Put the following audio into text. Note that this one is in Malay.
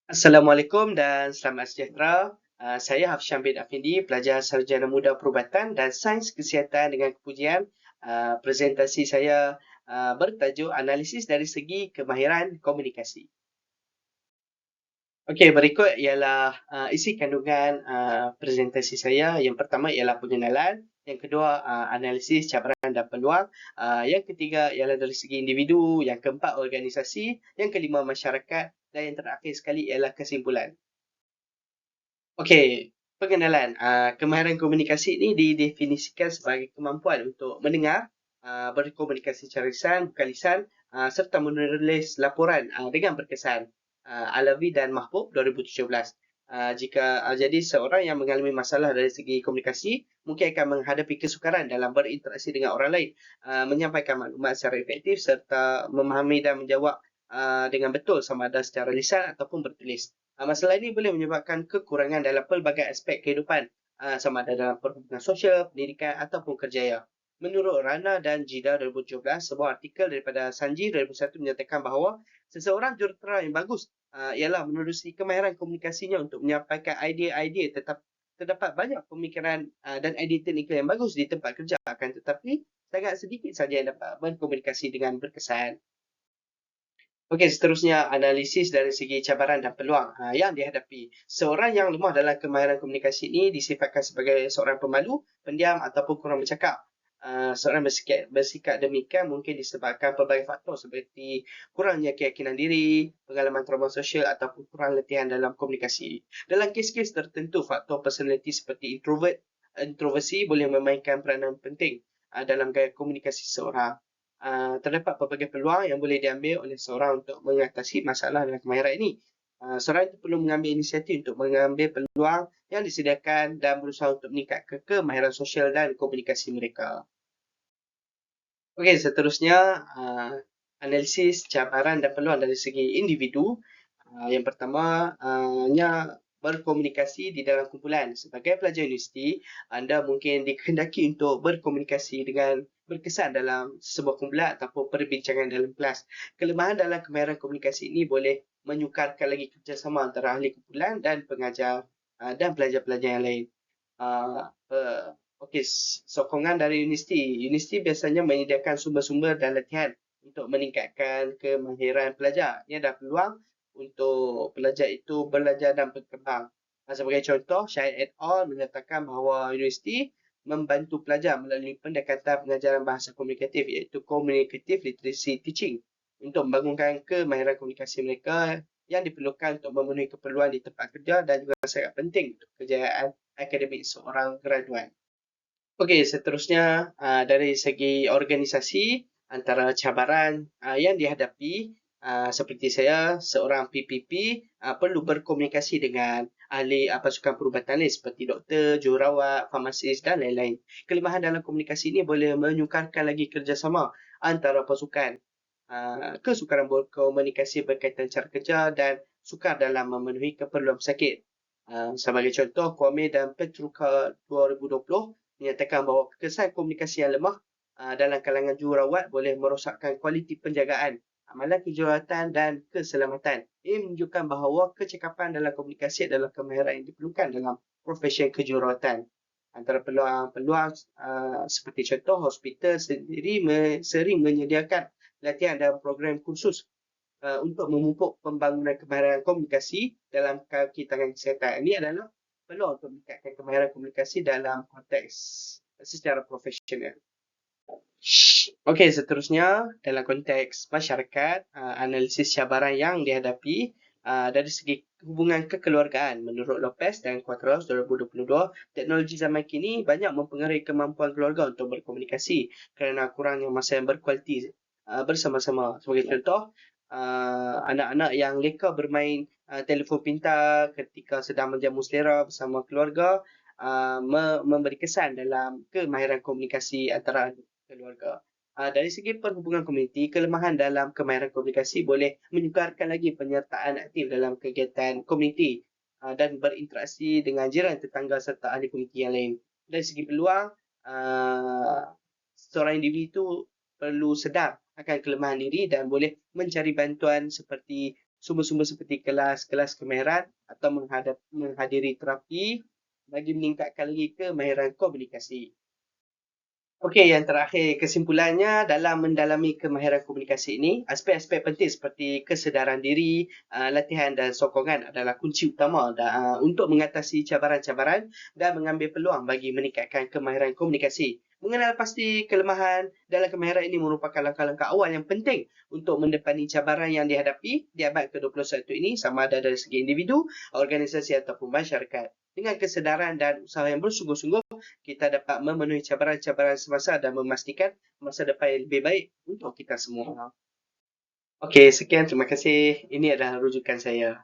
Assalamualaikum dan selamat sejahtera. Saya Hafsyam bin Afindi, pelajar Sarjana Muda Perubatan dan Sains Kesihatan dengan kepujian. Presentasi saya bertajuk analisis dari segi kemahiran komunikasi. Okey, berikut ialah isi kandungan presentasi saya. Yang pertama ialah pengenalan, yang kedua analisis cabaran dan peluang, yang ketiga ialah dari segi individu, yang keempat organisasi, yang kelima masyarakat dan yang terakhir sekali ialah kesimpulan. Okey, pengenalan. Kemahiran komunikasi ini didefinisikan sebagai kemampuan untuk mendengar, berkomunikasi secara lisan, bukan lisan, serta menulis laporan dengan berkesan. Alawi dan Mahbub 2017. Jadi seorang yang mengalami masalah dari segi komunikasi mungkin akan menghadapi kesukaran dalam berinteraksi dengan orang lain, menyampaikan maklumat secara efektif serta memahami dan menjawab dengan betul sama ada secara lisan ataupun bertulis. Masalah ini boleh menyebabkan kekurangan dalam pelbagai aspek kehidupan, sama ada dalam perhubungan sosial, pendidikan ataupun kerjaya. Menurut Rana dan Jida 2017, sebuah artikel daripada Sanji 2001 menyatakan bahawa seseorang jurutera yang bagus ialah menerusi kemahiran komunikasinya untuk menyampaikan idea-idea terdapat banyak pemikiran dan idea teknikal yang bagus di tempat kerja, akan tetapi sangat sedikit saja yang dapat berkomunikasi dengan berkesan. Okey, seterusnya analisis dari segi cabaran dan peluang yang dihadapi. Seorang yang lemah dalam kemahiran komunikasi ini disifatkan sebagai seorang pemalu, pendiam ataupun kurang bercakap. Seorang bersikap demikian mungkin disebabkan pelbagai faktor seperti kurangnya keyakinan diri, pengalaman trauma sosial ataupun kurang latihan dalam komunikasi. Dalam kes-kes tertentu, faktor personaliti seperti introversi boleh memainkan peranan penting dalam gaya komunikasi seseorang. Terdapat pelbagai peluang yang boleh diambil oleh seorang untuk mengatasi masalah dalam kemahiran ini. Seorang itu perlu mengambil inisiatif untuk mengambil peluang yang disediakan dan berusaha untuk meningkatkan kemahiran sosial dan komunikasi mereka. Okey, seterusnya analisis cabaran dan peluang dari segi individu. Yang pertama, berkomunikasi di dalam kumpulan. Sebagai pelajar universiti, anda mungkin dikehendaki untuk berkomunikasi dengan berkesan dalam sebuah kumpulan ataupun perbincangan dalam kelas. Kelemahan dalam kemahiran komunikasi ini boleh menyukarkan lagi kerjasama antara ahli kumpulan dan pengajar dan pelajar-pelajar yang lain. Okey, sokongan dari universiti. Universiti biasanya menyediakan sumber-sumber dan latihan untuk meningkatkan kemahiran pelajar. Ini ada peluang untuk pelajar itu belajar dan berkembang. Sebagai contoh, Syed et al. Menyatakan bahawa universiti membantu pelajar melalui pendekatan pengajaran bahasa komunikatif iaitu Communicative Literacy Teaching untuk membangunkan kemahiran komunikasi mereka yang diperlukan untuk memenuhi keperluan di tempat kerja dan juga sangat penting untuk kejayaan akademik seorang graduan. Okey, seterusnya dari segi organisasi, antara cabaran yang dihadapi seperti saya, seorang PPP perlu berkomunikasi dengan ahli pasukan perubatan lain seperti doktor, jururawat, farmasis dan lain-lain. Kelemahan dalam komunikasi ini boleh menyukarkan lagi kerjasama antara pasukan. Kesukaran berkomunikasi berkaitan cara kerja dan sukar dalam memenuhi keperluan pesakit. Sebagai contoh, Kwame dan Petruka 2020 menyatakan bahawa kesan komunikasi yang lemah dalam kalangan jururawat boleh merosakkan kualiti penjagaan, amalan kejuruteraan dan keselamatan. Ini menunjukkan bahawa kecekapan dalam komunikasi adalah kemahiran yang diperlukan dalam profesi kejuruteraan. Antara peluang-peluang seperti contoh, hospital sendiri sering menyediakan latihan dan program kursus untuk memupuk pembangunan kemahiran komunikasi dalam kaki tangan kesihatan. Ini adalah peluang untuk meningkatkan kemahiran komunikasi dalam konteks secara profesional. Okey, seterusnya dalam konteks masyarakat, analisis cabaran yang dihadapi dari segi hubungan kekeluargaan. Menurut Lopez dan Quatros 2022, teknologi zaman kini banyak mempengaruhi kemampuan keluarga untuk berkomunikasi kerana kurangnya masa yang berkualiti bersama-sama. Sebagai contoh, anak-anak yang leka bermain telefon pintar ketika sedang menjamu selera bersama keluarga memberi kesan dalam kemahiran komunikasi antara keluarga. Dari segi perhubungan komuniti, kelemahan dalam kemahiran komunikasi boleh menyukarkan lagi penyertaan aktif dalam kegiatan komuniti dan berinteraksi dengan jiran, tetangga serta ahli komuniti yang lain. Dari segi peluang, seorang individu perlu sedar akan kelemahan diri dan boleh mencari bantuan seperti sumber-sumber seperti kelas-kelas kemahiran atau menghadiri terapi bagi meningkatkan lagi kemahiran komunikasi. Okey, yang terakhir, kesimpulannya dalam mendalami kemahiran komunikasi ini, aspek-aspek penting seperti kesedaran diri, latihan dan sokongan adalah kunci utama untuk mengatasi cabaran-cabaran dan mengambil peluang bagi meningkatkan kemahiran komunikasi. Mengenal pasti kelemahan dalam kemahiran ini merupakan langkah-langkah awal yang penting untuk mendepani cabaran yang dihadapi di abad ke-21 ini, sama ada dari segi individu, organisasi ataupun masyarakat. Dengan kesedaran dan usaha yang bersungguh-sungguh, kita dapat memenuhi cabaran-cabaran semasa dan memastikan masa depan yang lebih baik untuk kita semua. Okey, sekian. Terima kasih. Ini adalah rujukan saya.